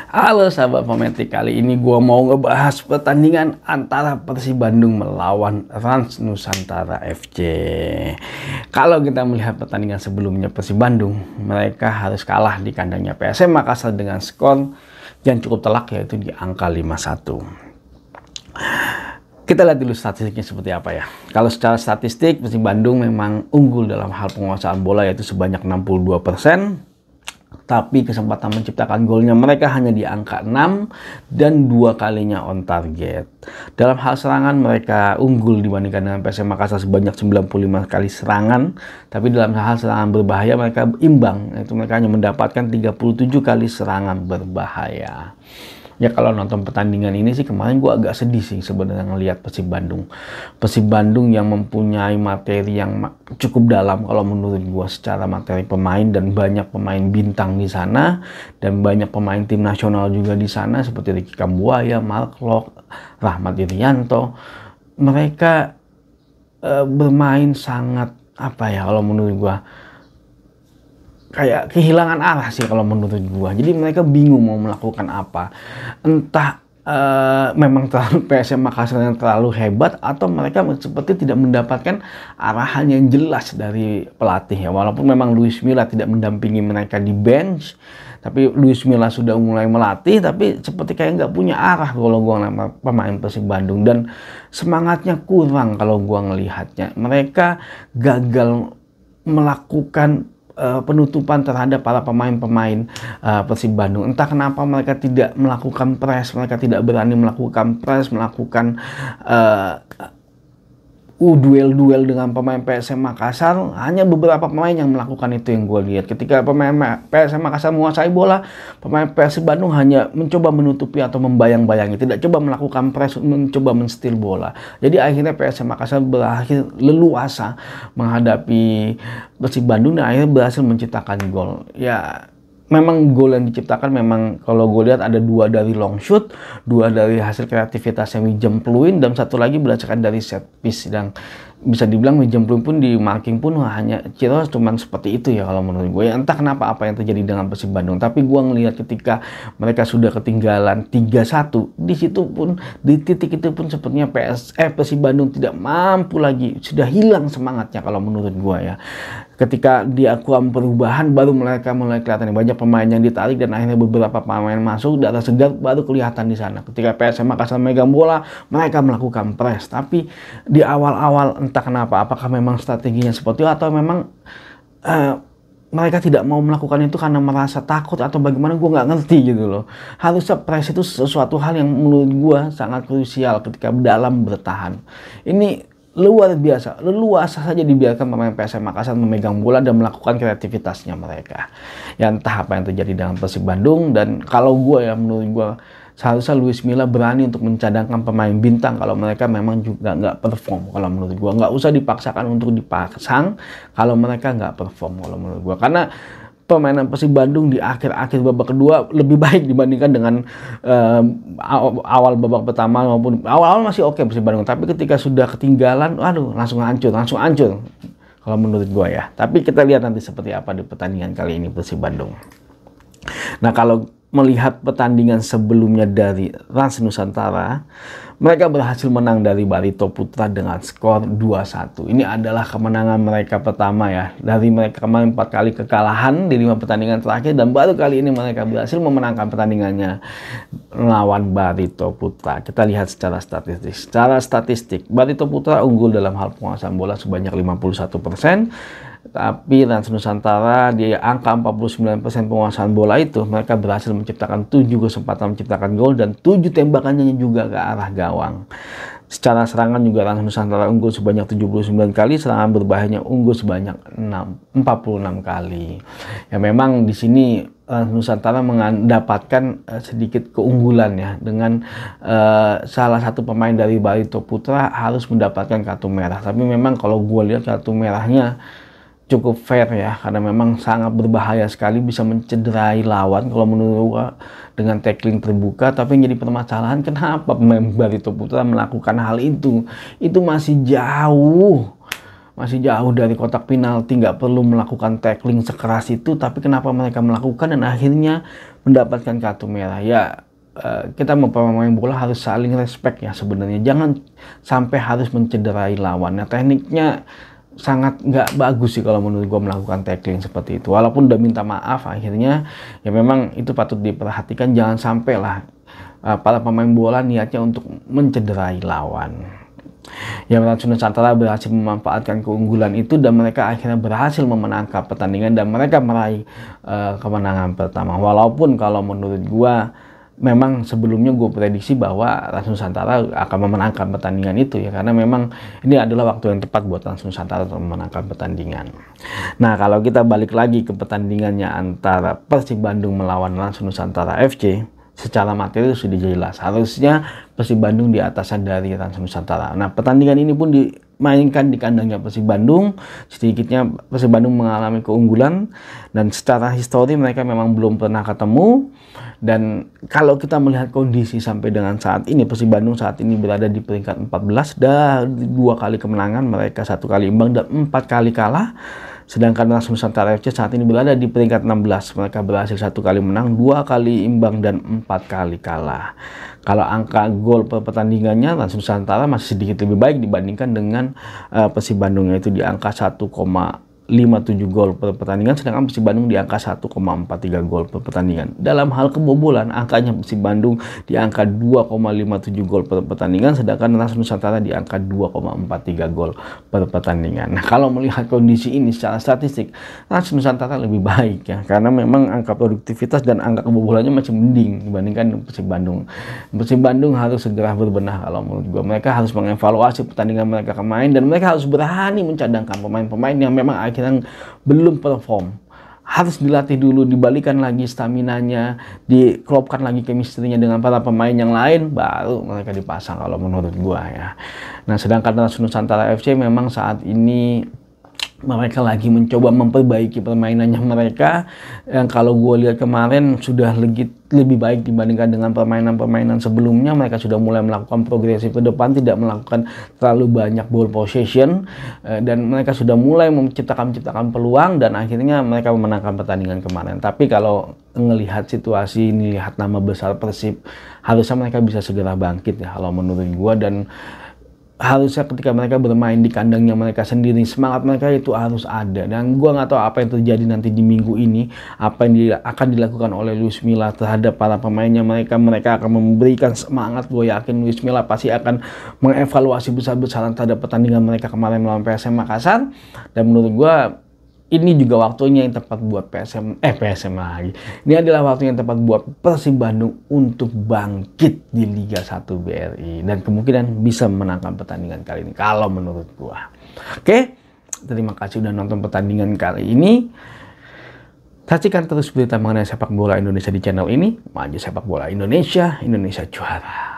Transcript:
Halo sahabat Pemetik, kali ini gue mau ngebahas pertandingan antara Persib Bandung melawan Rans Nusantara FC. Kalau kita melihat pertandingan sebelumnya Persib Bandung, mereka harus kalah di kandangnya PSM Makassar dengan skor yang cukup telak, yaitu di angka 5-1. Kita lihat dulu statistiknya seperti apa ya. Kalau secara statistik Persib Bandung memang unggul dalam hal penguasaan bola, yaitu sebanyak 62%. Tapi kesempatan menciptakan golnya mereka hanya di angka 6 dan 2 kalinya on target. Dalam hal serangan mereka unggul dibandingkan dengan PSM Makassar sebanyak 95 kali serangan. Tapi dalam hal serangan berbahaya mereka imbang, yaitu mereka hanya mendapatkan 37 kali serangan berbahaya. Ya kalau nonton pertandingan ini sih kemarin gue agak sedih sih sebenarnya ngelihat Persib Bandung. Persib Bandung yang mempunyai materi yang cukup dalam kalau menurut gue secara materi pemain, dan banyak pemain bintang di sana dan banyak pemain tim nasional juga di sana seperti Ricky Kambuaya, Mark Lok, Rahmat Irianto. Mereka bermain sangat kalau menurut gue kayak kehilangan arah sih kalau menurut gua. Jadi mereka bingung mau melakukan apa. Entah memang terlalu PSM Makassar yang terlalu hebat, atau mereka seperti tidak mendapatkan arahan yang jelas dari pelatih ya. Walaupun memang Luis Milla tidak mendampingi mereka di bench, tapi Luis Milla sudah mulai melatih, tapi seperti kayak nggak punya arah kalau gua nama pemain Persib Bandung, dan semangatnya kurang kalau gua ngelihatnya. Mereka gagal melakukan penutupan terhadap para pemain-pemain Persib Bandung. Entah kenapa mereka tidak melakukan press, mereka tidak berani melakukan press, melakukan duel-duel dengan pemain PSM Makassar. Hanya beberapa pemain yang melakukan itu yang gue lihat. Ketika pemain PSM Makassar menguasai bola, pemain Persib Bandung hanya mencoba menutupi atau membayang-bayangi, tidak coba melakukan press, mencoba menstil bola. Jadi akhirnya PSM Makassar berakhir leluasa menghadapi Persib Bandung dan akhirnya berhasil menciptakan gol. Ya memang gol yang diciptakan memang kalau gue lihat ada 2 dari long shoot, 2 dari hasil kreativitas yang Wijem Pluim, dan 1 lagi berdasarkan dari set piece. Dan bisa dibilang Wijem Pluim pun di marking pun hanya Ciro cuman seperti itu ya kalau menurut gue. Ya, entah kenapa apa yang terjadi dengan Persib Bandung, tapi gue ngelihat ketika mereka sudah ketinggalan 3-1, di situ pun di titik itu pun sepertinya Persib Bandung tidak mampu lagi, sudah hilang semangatnya kalau menurut gue ya. Ketika dilakukan perubahan baru mereka mulai kelihatan banyak pemain yang ditarik, dan akhirnya beberapa pemain masuk, darah segar baru kelihatan di sana. Ketika PSM Makassar megang bola, mereka melakukan press, tapi di awal-awal entah kenapa, apakah memang strateginya seperti itu atau memang mereka tidak mau melakukan itu karena merasa takut atau bagaimana, gue nggak ngerti gitu loh. Harusnya press itu sesuatu hal yang menurut gue sangat krusial ketika dalam bertahan. Ini luar biasa, leluasa saja dibiarkan pemain PSM Makassar memegang bola dan melakukan kreativitasnya mereka. Ya entah apa yang terjadi dengan Persib Bandung, dan kalau gue ya menurut gue seharusnya Luis Milla berani untuk mencadangkan pemain bintang kalau mereka memang juga nggak perform. Kalau menurut gue nggak usah dipaksakan untuk dipasang kalau mereka nggak perform kalau menurut gue, karena permainan Persib Bandung di akhir-akhir babak kedua lebih baik dibandingkan dengan awal babak pertama, maupun awal-awal masih oke Persib Bandung, tapi ketika sudah ketinggalan, aduh langsung hancur kalau menurut gue ya. Tapi kita lihat nanti seperti apa di pertandingan kali ini Persib Bandung. Nah kalau melihat pertandingan sebelumnya dari Rans Nusantara, mereka berhasil menang dari Barito Putra dengan skor 2-1. Ini adalah kemenangan mereka pertama ya. Dari mereka kemarin 4 kali kekalahan di 5 pertandingan terakhir, dan baru kali ini mereka berhasil memenangkan pertandingannya melawan Barito Putra. Kita lihat secara statistik. Secara statistik, Barito Putra unggul dalam hal penguasaan bola sebanyak 51%. Tapi Rans Nusantara di angka 49% penguasaan bola itu, mereka berhasil menciptakan 7 kesempatan menciptakan gol dan 7 tembakannya juga ke arah gawang. Secara serangan juga Rans Nusantara unggul sebanyak 79 kali, serangan berbahayanya unggul sebanyak 46 kali. Ya memang di sini Rans Nusantara mendapatkan sedikit keunggulan ya, dengan salah satu pemain dari Barito Putra harus mendapatkan kartu merah. Tapi memang kalau gue lihat kartu merahnya cukup fair ya, karena memang sangat berbahaya sekali, bisa mencederai lawan kalau menurut gua dengan tackling terbuka. Tapi yang jadi permasalahan, kenapa pemain Barito Putra melakukan hal itu? Itu masih jauh masih jauh dari kotak penalti, nggak perlu melakukan tackling sekeras itu, tapi kenapa mereka melakukan dan akhirnya mendapatkan kartu merah? Ya, kita mau pemain bola harus saling respect ya sebenarnya, jangan sampai harus mencederai lawan. Nah, tekniknya sangat nggak bagus sih kalau menurut gue melakukan tackling seperti itu, walaupun udah minta maaf akhirnya, ya memang itu patut diperhatikan, jangan sampai lah para pemain bola niatnya untuk mencederai lawan. Ya, Rans Nusantara berhasil memanfaatkan keunggulan itu dan mereka akhirnya berhasil memenangkan pertandingan dan mereka meraih kemenangan pertama. Walaupun kalau menurut gua memang sebelumnya gue prediksi bahwa Rans Nusantara akan memenangkan pertandingan itu ya, karena memang ini adalah waktu yang tepat buat Rans Nusantara untuk memenangkan pertandingan. Nah, kalau kita balik lagi ke pertandingannya antara Persib Bandung melawan Rans Nusantara FC, secara materi sudah jelas harusnya Persib Bandung di atasan dari Rans Nusantara. Nah, pertandingan ini pun dimainkan di kandangnya Persib Bandung. Sedikitnya Persib Bandung mengalami keunggulan dan secara histori mereka memang belum pernah ketemu. Dan kalau kita melihat kondisi sampai dengan saat ini, Persib Bandung saat ini berada di peringkat 14 dan 2 kali kemenangan, mereka 1 kali imbang dan 4 kali kalah. Sedangkan Rans Nusantara FC saat ini berada di peringkat 16. Mereka berhasil 1 kali menang, 2 kali imbang, dan 4 kali kalah. Kalau angka gol per pertandingannya, Rans Nusantara masih sedikit lebih baik dibandingkan dengan Persib Bandung, yaitu di angka 1,57 gol per pertandingan, sedangkan Persib Bandung di angka 1,43 gol per pertandingan. Dalam hal kebobolan, angkanya Persib Bandung di angka 2,57 gol per pertandingan, sedangkan Rans Nusantara di angka 2,43 gol per pertandingan. Nah, kalau melihat kondisi ini secara statistik, Rans Nusantara lebih baik ya, karena memang angka produktivitas dan angka kebobolannya masih mending dibandingkan Persib Bandung. Persib Bandung harus segera berbenah kalau menurut gue. Mereka harus mengevaluasi pertandingan mereka kemarin dan mereka harus berani mencadangkan pemain-pemain yang memang yang belum perform. Harus dilatih dulu, dibalikan lagi staminanya, diklopkan lagi chemistry-nya dengan para pemain yang lain, baru mereka dipasang kalau menurut gua ya. Nah, sedangkan Rans Nusantara FC memang saat ini mereka lagi mencoba memperbaiki permainannya mereka, yang kalau gue lihat kemarin sudah lebih baik dibandingkan dengan permainan-permainan sebelumnya. Mereka sudah mulai melakukan progresif ke depan, tidak melakukan terlalu banyak ball possession, dan mereka sudah mulai menciptakan peluang dan akhirnya mereka memenangkan pertandingan kemarin. Tapi kalau ngelihat situasi ini, lihat nama besar Persib, harusnya mereka bisa segera bangkit ya kalau menurut gue. Dan harusnya ketika mereka bermain di kandangnya mereka sendiri, semangat mereka itu harus ada. Dan gue nggak tahu apa yang terjadi nanti di minggu ini, apa yang akan dilakukan oleh Luis Milla terhadap para pemainnya. Mereka akan memberikan semangat. Gue yakin Luis Milla pasti akan mengevaluasi besar-besaran terhadap pertandingan mereka kemarin melawan PSM Makassar. Dan menurut gue ini juga waktunya yang tepat buat PSM lagi. Ini adalah waktu yang tepat buat Persib Bandung untuk bangkit di Liga 1 BRI dan kemungkinan bisa memenangkan pertandingan kali ini kalau menurut gua. Oke, terima kasih udah nonton pertandingan kali ini. Saksikan terus berita mengenai sepak bola Indonesia di channel ini. Maju sepak bola Indonesia, Indonesia juara.